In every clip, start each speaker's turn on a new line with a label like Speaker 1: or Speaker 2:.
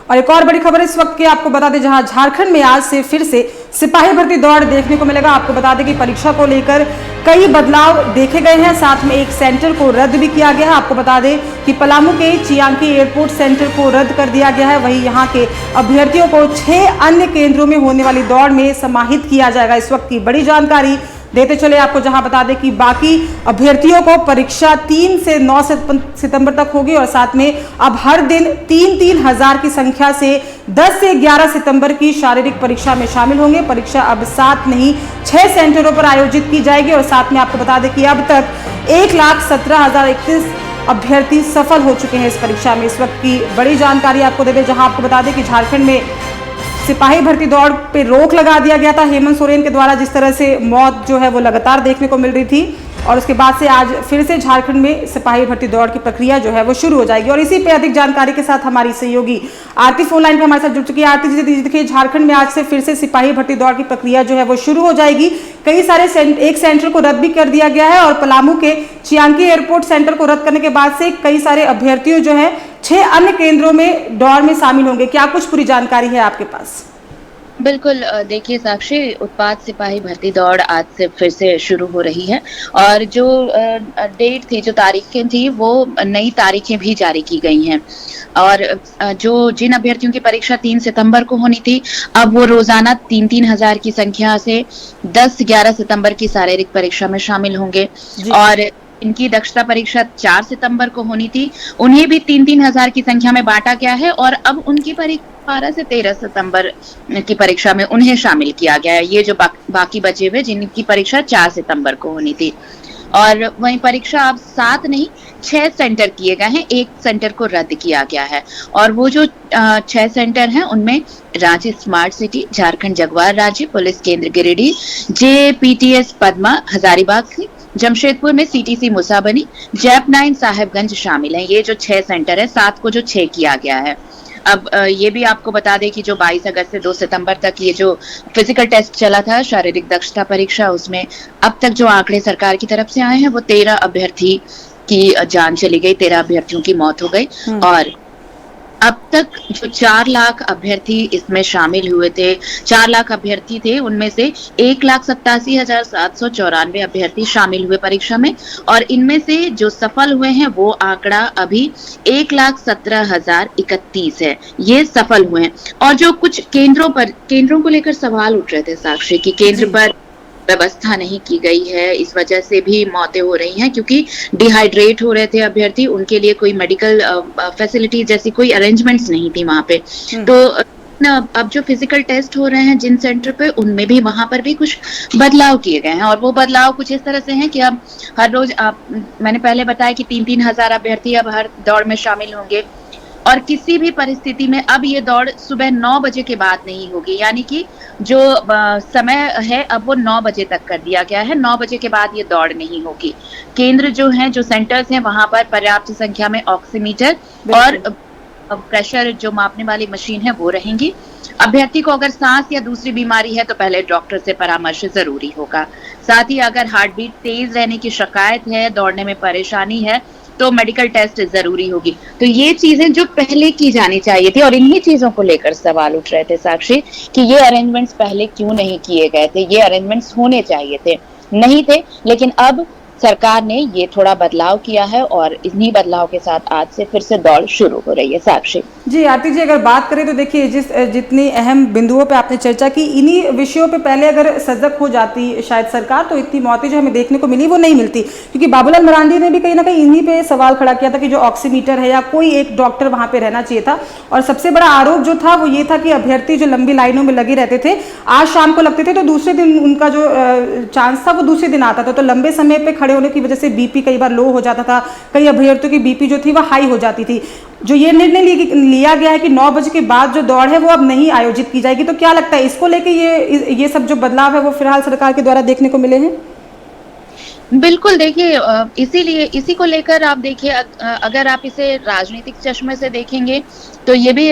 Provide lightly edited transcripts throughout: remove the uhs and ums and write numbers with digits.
Speaker 1: और एक और बड़ी खबर इस वक्त की आपको बता दें, जहां झारखंड में आज से फिर से सिपाही भर्ती दौड़ देखने को मिलेगा। आपको बता दें कि परीक्षा को लेकर कई बदलाव देखे गए हैं, साथ में एक सेंटर को रद्द भी किया गया है। आपको बता दें कि पलामू के चियांकी एयरपोर्ट सेंटर को रद्द कर दिया गया है। वहीं यहां के अभ्यर्थियों को 6 अन्य केंद्रों में होने वाली दौड़ में समाहित किया जाएगा। इस वक्त की बड़ी जानकारी देते चले आपको, जहां बता दें कि बाकी अभ्यर्थियों को परीक्षा 3 से 9 सितंबर तक होगी और साथ में अब हर दिन 3-3 हजार की संख्या से 10 से 11 सितंबर की शारीरिक परीक्षा में शामिल होंगे। परीक्षा अब 7 नहीं 6 सेंटरों पर आयोजित की जाएगी और साथ में आपको बता दें कि अब तक 1,17,031 अभ्यर्थी सफल हो चुके हैं इस परीक्षा में। इस वक्त की बड़ी जानकारी आपको दे दें, जहां आपको बता दें कि झारखंड में सिपाही भर्ती दौड़ पे रोक लगा दिया गया था हेमंत सोरेन के द्वारा। जिस तरह से मौत जो है वो लगातार देखने को मिल रही थी और उसके बाद से आज फिर से झारखंड में सिपाही भर्ती दौड़ की प्रक्रिया जो है वो शुरू हो जाएगी। और इसी पे अधिक जानकारी के साथ हमारी सहयोगी आरती फोन लाइन पे हमारे साथ जुड़ चुकी है। आरती जी, देखिए झारखंड में आज से फिर से सिपाही भर्ती दौड़ की प्रक्रिया जो है वो शुरू हो जाएगी। कई सारे एक सेंटर को रद्द भी कर दिया गया है और पलामू के चियांकी एयरपोर्ट सेंटर को रद्द करने के बाद से कई सारे अभ्यर्थियों जो है 6 अन्य केंद्रों में दौड़ में शामिल होंगे। क्या कुछ पूरी जानकारी है आपके पास?
Speaker 2: बिल्कुल, देखिए साक्षी, उत्पाद सिपाही भर्ती दौड़ आज से फिर से शुरू हो रही है और जो डेट थी, जो तारीखें थी, वो नई तारीखें भी जारी की गई हैं। और जिन अभ्यर्थियों की परीक्षा 3 सितंबर को होनी थी, अब वो रोजाना 3-3 हजार की संख्या से 10-11 सितंबर की शारीरिक परीक्षा में शामिल होंगे। और इनकी दक्षता परीक्षा 4 सितंबर को होनी थी, उन्हें भी 3-3 हजार की संख्या में बांटा गया है और अब उनकी परीक्षा 12 से 13 सितंबर की परीक्षा में उन्हें शामिल किया गया है। ये जो बाकी बचे हुए जिनकी परीक्षा 4 सितंबर को होनी थी। और वहीं परीक्षा अब 7 नहीं 6 सेंटर किए गए हैं, एक सेंटर को रद्द किया गया है। और वो जो 6 सेंटर हैं उनमें Ranchi smart city, Jharkhand Jaguar राज्य पुलिस केंद्र गिरिडीह, JPTS पद्मा हजारीबाग, जमशेदपुर में CTC मुसाबनी, JAP9 साहेबगंज शामिल हैं। ये जो 6 सेंटर है, 7 को जो 6 किया गया है। अब ये भी आपको बता दें कि जो 22 अगस्त से 2 सितंबर तक ये जो फिजिकल टेस्ट चला था, शारीरिक दक्षता परीक्षा, उसमें अब तक जो आंकड़े सरकार की तरफ से आए हैं वो 13 अभ्यर्थी की जान चली गई, 13 अभ्यर्थियों की मौत हो गई। और अब तक जो 4 लाख अभ्यर्थी इसमें शामिल हुए थे, 4 लाख अभ्यर्थी थे, उनमें से 1,87,794 अभ्यर्थी शामिल हुए परीक्षा में। और इनमें से जो सफल हुए हैं वो आंकड़ा अभी 1,17,031 है, ये सफल हुए हैं। और जो कुछ केंद्रों को लेकर सवाल उठ रहे थे साक्षी, की केंद्र पर व्यवस्था नहीं की गई है, इस वजह से भी मौतें हो रही हैं, क्योंकि डिहाइड्रेट हो रहे थे अभ्यर्थी, उनके लिए कोई मेडिकल फैसिलिटी जैसी कोई अरेंजमेंट्स नहीं थी वहां पे। तो अब जो फिजिकल टेस्ट हो रहे हैं जिन सेंटर पे, उनमें भी वहां पर भी कुछ बदलाव किए गए हैं। और वो बदलाव कुछ इस तरह से हैं कि अब हर रोज मैंने पहले बताया कि 3-3 हजार अभ्यर्थी अब हर दौड़ में शामिल होंगे और किसी भी परिस्थिति में अब ये दौड़ सुबह 9 बजे के बाद नहीं होगी, यानी कि जो समय है अब वो 9 बजे तक कर दिया गया है। 9 बजे के बाद ये दौड़ नहीं होगी। केंद्र जो हैं, जो सेंटर्स हैं, वहां पर पर्याप्त संख्या में ऑक्सीमीटर और प्रेशर जो मापने वाली मशीन है वो रहेंगी। अभ्यर्थी को अगर सांस या दूसरी बीमारी है तो पहले डॉक्टर से परामर्श जरूरी होगा। साथ ही अगर हार्ट बीट तेज रहने की शिकायत है, दौड़ने में परेशानी है, तो मेडिकल टेस्ट जरूरी होगी। तो ये चीजें जो पहले की जानी चाहिए थी, और इन्हीं चीजों को लेकर सवाल उठ रहे थे साक्षी कि ये अरेंजमेंट्स पहले क्यों नहीं किए गए थे, ये अरेंजमेंट्स होने चाहिए थे, नहीं थे। लेकिन अब सरकार ने ये थोड़ा बदलाव किया है और इन्हीं बदलाव के साथ आज से फिर से दौड़ शुरू हो रही है। साक्षी
Speaker 1: जी, आरती जी, अगर बात करें तो देखिए जितनी अहम बिंदुओं पे आपने चर्चा की, इन्हीं विषयों पे पहले अगर सजग हो जाती शायद सरकार, तो इतनी मौतें जो हमें देखने को मिली वो नहीं मिलती। क्योंकि बाबूलाल मरांडी ने भी कहीं ना कहीं इन्हीं पे सवाल खड़ा किया था कि जो ऑक्सीमीटर है या कोई एक डॉक्टर वहां पे रहना चाहिए था। और सबसे बड़ा आरोप जो था वो ये था कि अभ्यर्थी जो लंबी लाइनों में लगे रहते थे, आज शाम को लगते थे तो दूसरे दिन उनका जो चांस था वो दूसरे दिन आता था। तो लंबे समय पे खड़े होने की वजह से BP कई बार लो हो जाता था, कई अभ्यर्थियों की BP जो थी वह हाई हो जाती थी। जो ये निर्णय लिया गया है कि 9 बजे के बाद जो दौड़ है वो अब नहीं आयोजित की जाएगी, तो क्या लगता है इसको लेके ये सब जो बदलाव है वो फिलहाल सरकार के द्वारा देखने को मिले हैं?
Speaker 2: बिल्कुल, देखिए इसीलिए इसी को लेकर आप देखिए, अगर आप इसे राजनीतिक चश्मे से देखेंगे तो ये भी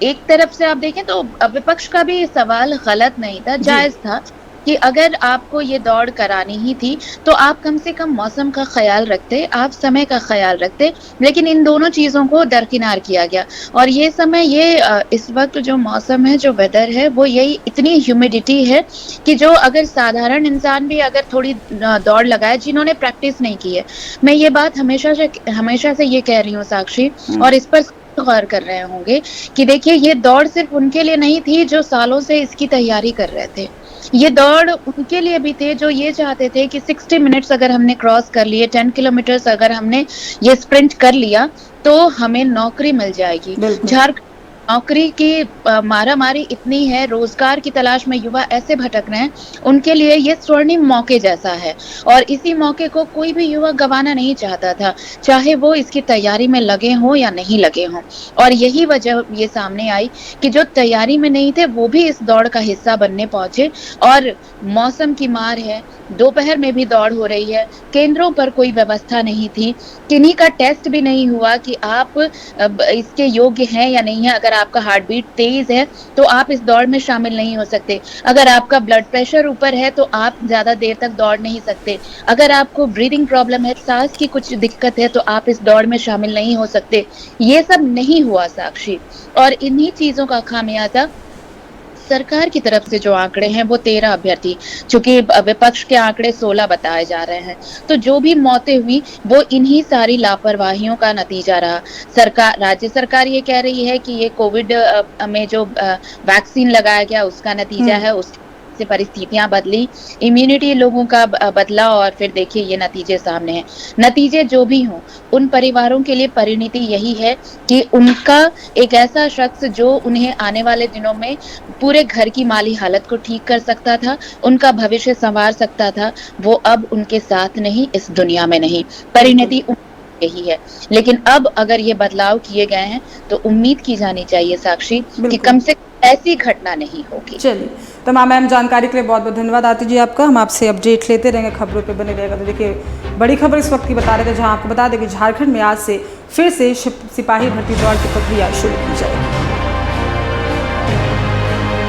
Speaker 2: एक तरफ से आप देखें तो विपक्ष का भी सवाल गलत नहीं था, जायज था कि अगर आपको ये दौड़ करानी ही थी तो आप कम से कम मौसम का ख्याल रखते, आप समय का ख्याल रखते, लेकिन इन दोनों चीज़ों को दरकिनार किया गया। और ये समय इस वक्त जो मौसम है, जो वेदर है, वो यही इतनी ह्यूमिडिटी है कि जो अगर साधारण इंसान भी अगर थोड़ी दौड़ लगाए, जिन्होंने प्रैक्टिस नहीं की है, मैं ये बात हमेशा से ये कह रही हूँ साक्षी, और इस पर गौर कर रहे होंगे कि देखिए ये दौड़ सिर्फ उनके लिए नहीं थी जो सालों से इसकी तैयारी कर रहे थे। ये दौड़ उनके लिए भी थे जो ये चाहते थे कि 60 मिनट्स अगर हमने क्रॉस कर लिए, 10 किलोमीटर्स अगर हमने ये स्प्रिंट कर लिया तो हमें नौकरी मिल जाएगी।
Speaker 1: बिल्कुल।
Speaker 2: झारखंड नौकरी की मारामारी इतनी है, रोजगार की तलाश में युवा ऐसे भटक रहे हैं, उनके लिए ये स्वर्णिम मौके जैसा है और इसी मौके को कोई भी युवा गंवाना नहीं चाहता था, चाहे वो इसकी तैयारी में लगे हों या नहीं लगे हों। और यही वजह ये सामने आई कि जो तैयारी में नहीं थे वो भी इस दौड़ का हिस्सा बनने पहुंचे। और मौसम की मार है, दोपहर में भी दौड़ हो रही है, केंद्रों पर कोई व्यवस्था नहीं थी, किन्हीं का टेस्ट भी नहीं हुआ कि आप इसके योग्य हैं या नहीं है। अगर आपका हार्ट बीट तेज है तो आप इस दौड़ में शामिल नहीं हो सकते, अगर आपका ब्लड प्रेशर ऊपर है तो आप ज्यादा देर तक दौड़ नहीं सकते, अगर आपको ब्रीदिंग प्रॉब्लम है, सांस की कुछ दिक्कत है तो आप इस दौड़ में शामिल नहीं हो सकते। ये सब नहीं हुआ साक्षी, और इन्हीं चीजों का खामियाजा सरकार की तरफ से जो आंकड़े हैं वो 13 अभ्यर्थी, चूंकि विपक्ष के आंकड़े 16 बताए जा रहे हैं, तो जो भी मौतें हुई वो इन्हीं सारी लापरवाहियों का नतीजा रहा। राज्य सरकार ये कह रही है कि ये कोविड में जो वैक्सीन लगाया गया उसका नतीजा है, उस से परिस्थितियां बदली, इम्यूनिटी लोगों का बदला, और फिर देखिए ये नतीजे सामने हैं। नतीजे जो भी हों, उन परिवारों के लिए परिणति यही है कि उनका एक ऐसा शख्स जो उन्हें आने वाले दिनों में पूरे घर की माली हालत को ठीक कर सकता था, उनका भविष्य संवार सकता था, वो अब उनके साथ नहीं, इस दुनिया में नहीं। परिणति यही है। लेकिन अब अगर ये बदलाव किए गए हैं तो उम्मीद की जानी चाहिए साक्षी कि कम से कम ऐसी घटना नहीं होगी।
Speaker 1: चलिए, तमाम अहम जानकारी के लिए बहुत बहुत धन्यवाद आरती जी आपका। हम आपसे अपडेट लेते रहेंगे, खबरों पे बने रहेगा। तो देखिए, बड़ी खबर इस वक्त की बता रहे थे, जहां आपको बता दें कि झारखंड में आज से फिर से सिपाही भर्ती दौड़ की प्रक्रिया शुरू की जाएगी।